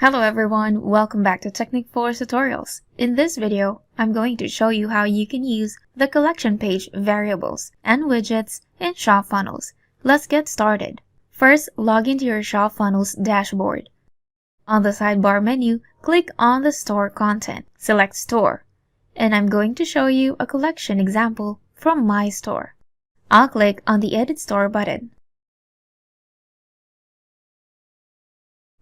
Hello everyone, welcome back to Technique Force Tutorials. In this video, I'm going to show you how you can use the collection page variables and widgets in ShopFunnels. Let's get started. First, log into your ShopFunnels dashboard. On the sidebar menu, click on the store content. Select store. And I'm going to show you a collection example from my store. I'll click on the Edit Store button.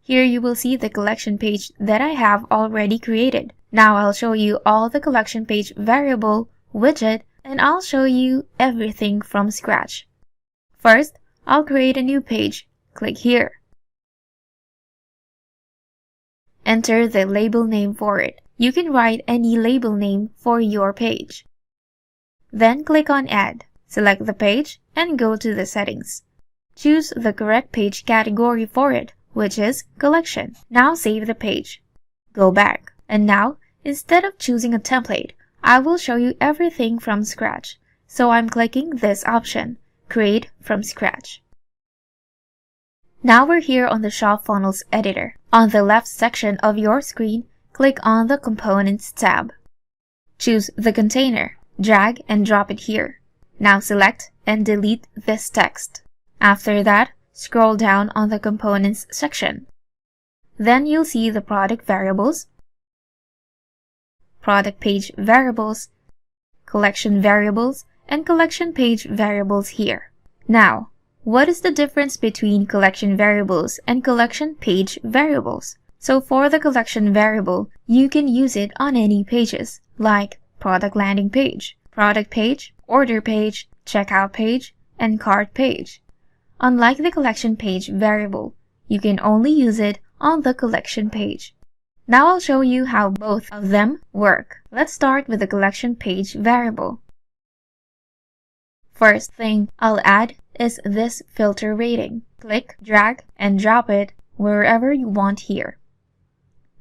Here you will see the collection page that I have already created. Now I'll show you all the collection page variable, widget, and I'll show you everything from scratch. First, I'll create a new page. Click here. Enter the label name for it. You can write any label name for your page. Then click on Add. Select the page and go to the settings. Choose the correct page category for it, which is collection. Now save the page. Go back. And now, instead of choosing a template, I will show you everything from scratch. So I'm clicking this option, Create from Scratch. Now we're here on the ShopFunnels editor. On the left section of your screen, click on the Components tab. Choose the container. Drag and drop it here. Now select and delete this text. After that, scroll down on the Components section. Then you'll see the product variables, product page variables, collection variables, and collection page variables here. Now, what is the difference between collection variables and collection page variables? So for the collection variable, you can use it on any pages, like product landing page, product page, order page, checkout page, and cart page. Unlike the collection page variable, you can only use it on the collection page. Now I'll show you how both of them work. Let's start with the collection page variable. First thing I'll add is this filter rating. Click, drag, and drop it wherever you want here.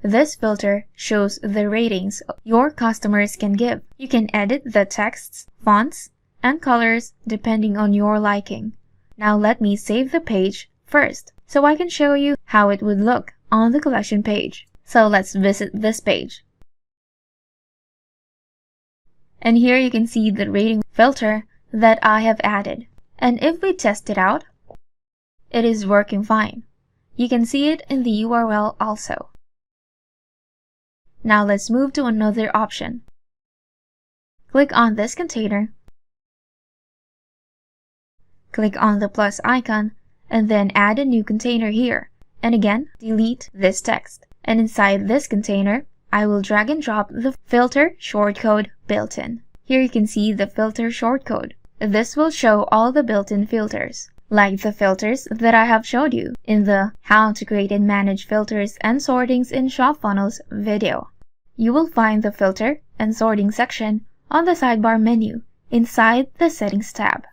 This filter shows the ratings your customers can give. You can edit the texts, fonts, and colors depending on your liking. Now let me save the page first, so I can show you how it would look on the collection page. So let's visit this page. And here you can see the rating filter that I have added. And if we test it out, it is working fine. You can see it in the URL also. Now let's move to another option. Click on this container. Click on the plus icon and then add a new container here. And again, delete this text. And inside this container, I will drag and drop the filter shortcode built in. Here you can see the filter shortcode. This will show all the built-in filters, like the filters that I have showed you in the How to Create and Manage Filters and Sortings in ShopFunnels video. You will find the filter and sorting section on the sidebar menu inside the Settings tab.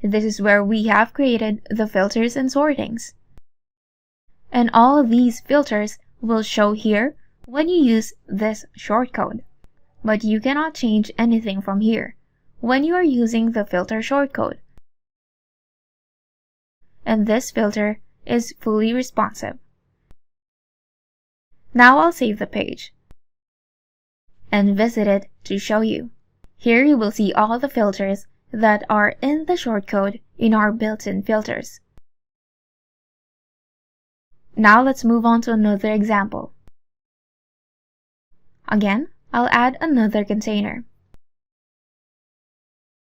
This is where we have created the filters and sortings. And all of these filters will show here when you use this shortcode. But you cannot change anything from here when you are using the filter shortcode. And this filter is fully responsive. Now I'll save the page and visit it to show you. Here you will see all the filters that are in the shortcode in our built-in filters. Now let's move on to another example. Again, I'll add another container.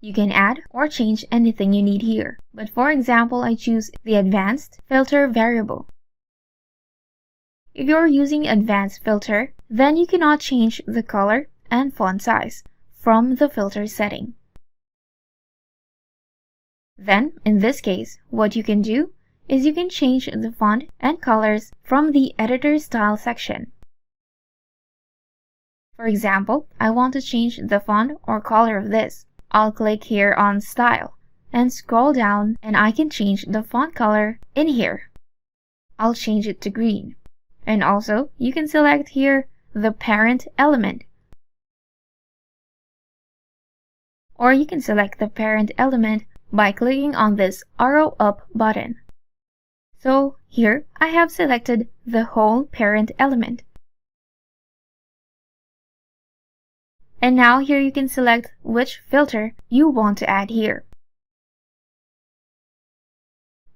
You can add or change anything you need here, but for example, I choose the Advanced Filter variable. If you're using Advanced Filter, then you cannot change the color and font size from the filter setting. Then, in this case, what you can do is you can change the font and colors from the Editor Style section. For example, I want to change the font or color of this. I'll click here on Style and scroll down and I can change the font color in here. I'll change it to green. And also, you can select here the parent element. Or you can select the parent element by clicking on this arrow up button. So here I have selected the whole parent element. And now here you can select which filter you want to add here.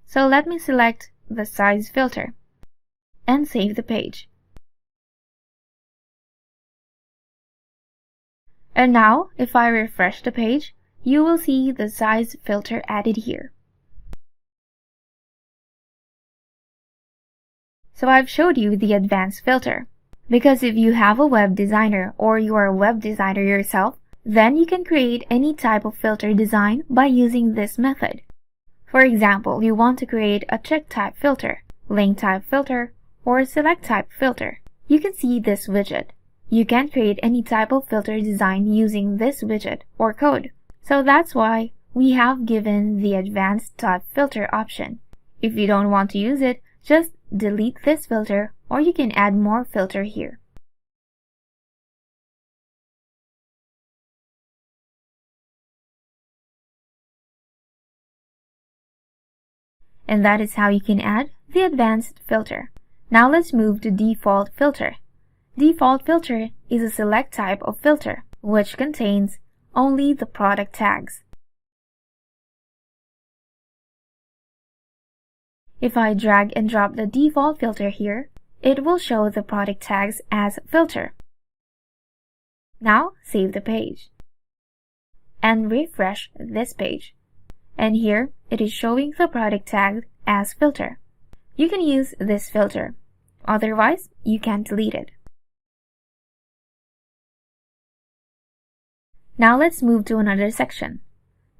So let me select the size filter and save the page. And now if I refresh the page, you will see the size filter added here. So I've showed you the advanced filter, because if you have a web designer or you are a web designer yourself, then you can create any type of filter design by using this method. For example, you want to create a check type filter, link type filter, or select type filter. You can see this widget. You can create any type of filter design using this widget or code. So that's why we have given the advanced type filter option. If you don't want to use it, just delete this filter, or you can add more filter here. And that is how you can add the advanced filter. Now let's move to default filter. Default filter is a select type of filter, which contains only the product tags. If I drag and drop the default filter here, it will show the product tags as filter. Now save the page and refresh this page. And here it is showing the product tag as filter. You can use this filter, otherwise you can delete it. Now let's move to another section.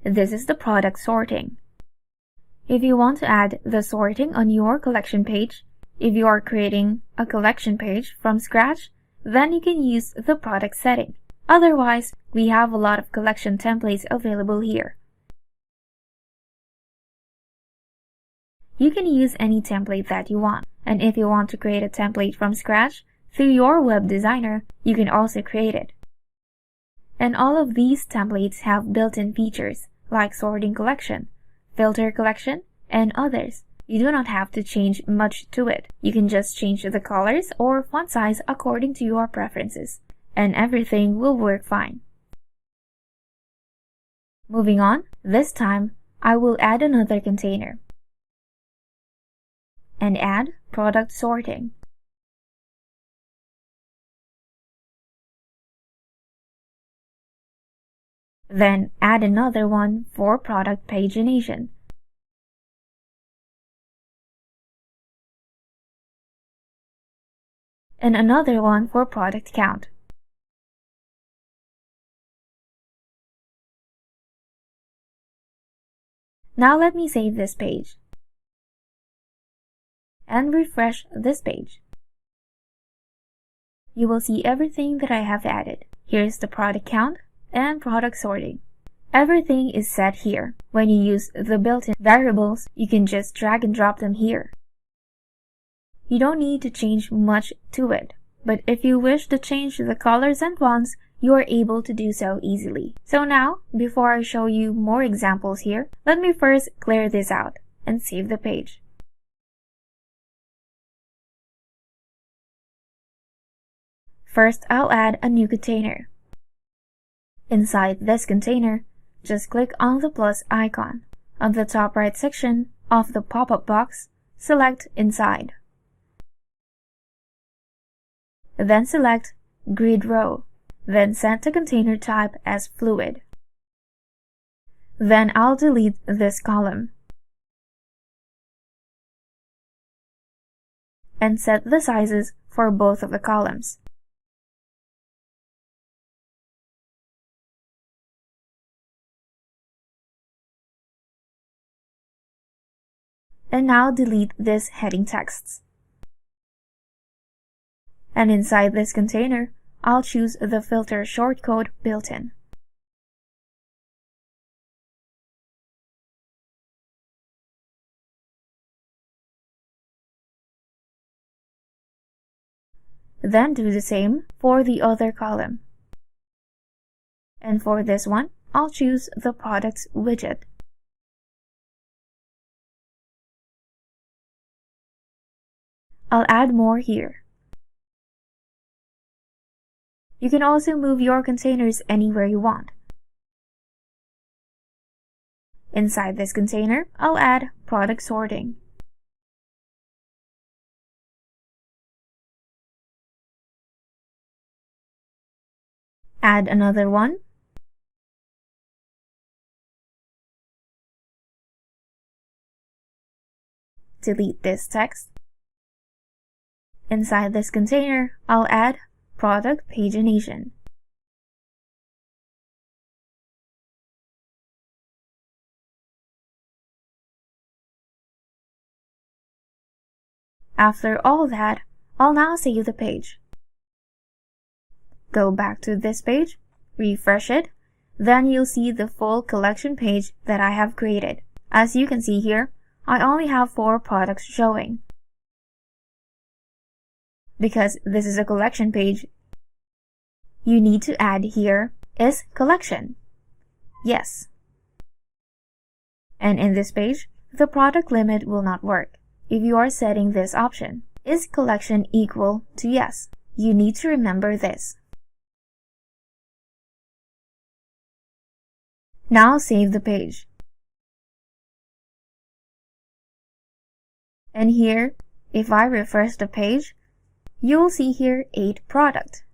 This is the product sorting. If you want to add the sorting on your collection page, if you are creating a collection page from scratch, then you can use the product setting. Otherwise, we have a lot of collection templates available here. You can use any template that you want, and if you want to create a template from scratch through your web designer, you can also create it. And all of these templates have built-in features like sorting collection, filter collection, and others. You do not have to change much to it. You can just change the colors or font size according to your preferences, and everything will work fine. Moving on, this time I will add another container and add product sorting. Then add another one for product pagination. And another one for product count. Now let me save this page and refresh this page. You will see everything that I have added. Here's the product count and product sorting. Everything is set here. When you use the built-in variables, you can just drag and drop them here. You don't need to change much to it, but if you wish to change the colors and fonts, you are able to do so easily. So now, before I show you more examples here, let me first clear this out and save the page. First, I'll add a new container. Inside this container, just click on the plus icon. On the top right section of the pop-up box, select Inside. Then select Grid Row. Then set the container type as Fluid. Then I'll delete this column and set the sizes for both of the columns. And now delete this heading texts. And inside this container, I'll choose the filter shortcode built-in. Then do the same for the other column. And for this one, I'll choose the products widget. I'll add more here. You can also move your containers anywhere you want. Inside this container, I'll add product sorting. Add another one. Delete this text. Inside this container, I'll add product pagination. After all that, I'll now save the page. Go back to this page, refresh it, then you'll see the full collection page that I have created. As you can see here, I only have 4 products showing. Because this is a collection page, you need to add here is collection. Yes. And in this page, the product limit will not work if you are setting this option. Is collection equal to yes? You need to remember this. Now save the page. And here, if I refresh the page, you'll see here 8 products.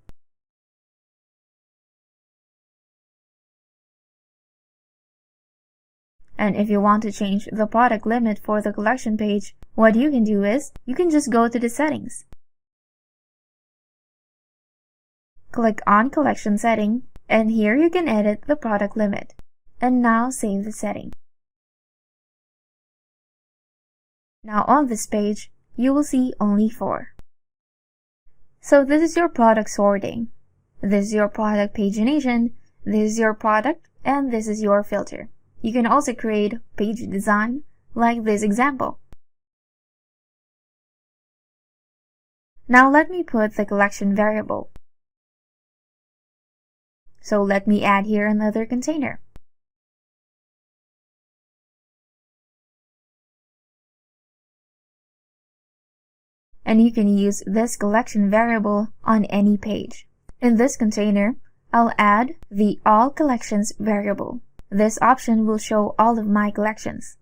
And if you want to change the product limit for the collection page, what you can do is, you can just go to the settings. Click on collection setting, and here you can edit the product limit. And now save the setting. Now on this page, you will see only 4. So this is your product sorting. This is your product pagination, this is your product, and this is your filter. You can also create page design like this example. Now let me put the collection variable. So let me add here another container. And you can use this collection variable on any page. In this container, I'll add the all collections variable. This option will show all of my collections.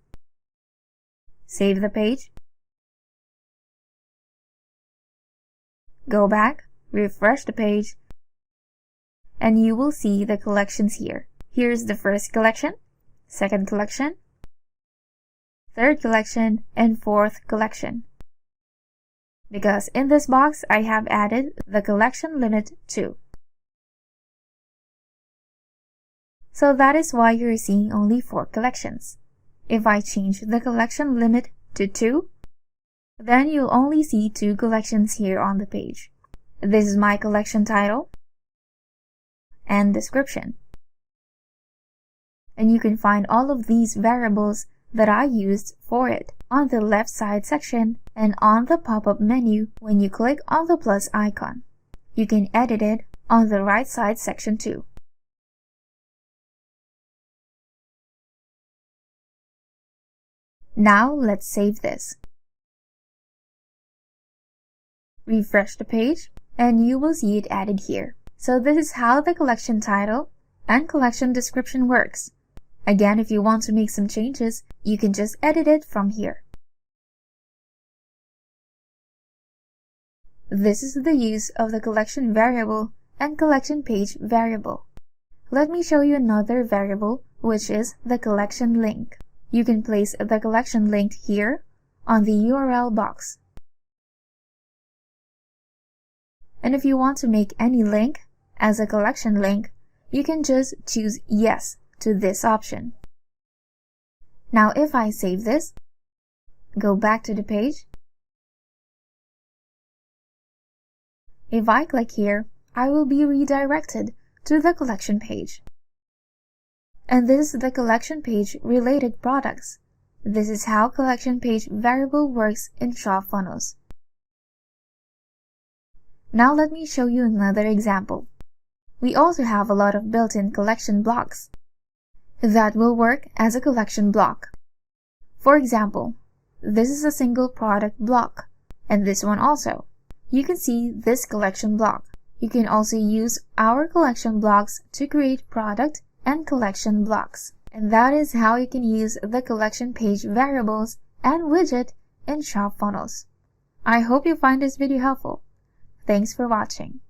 Save the page. Go back, refresh the page, and you will see the collections here. Here's the first collection, second collection, third collection, and fourth collection. Because in this box, I have added the collection limit 2. So that is why you're seeing only 4 collections. If I change the collection limit to 2, then you'll only see 2 collections here on the page. This is my collection title and description. And you can find all of these variables that I used for it on the left side section and on the pop-up menu when you click on the plus icon. You can edit it on the right side section too. Now let's save this. Refresh the page and you will see it added here. So this is how the collection title and collection description works. Again, if you want to make some changes, you can just edit it from here. This is the use of the collection variable and collection page variable. Let me show you another variable, which is the collection link. You can place the collection link here on the URL box. And if you want to make any link as a collection link, you can just choose yes to this option. Now if I save this, go back to the page. If I click here, I will be redirected to the collection page. And this is the collection page related products. This is how collection page variable works in ShopFunnels. Now let me show you another example. We also have a lot of built-in collection blocks that will work as a collection block. For example, this is a single product block, And this one also. You can see this collection block. You can also use our collection blocks to create product and collection blocks. And that is how you can use the collection page variables and widget in ShopFunnels. I hope you find this video helpful. Thanks for watching.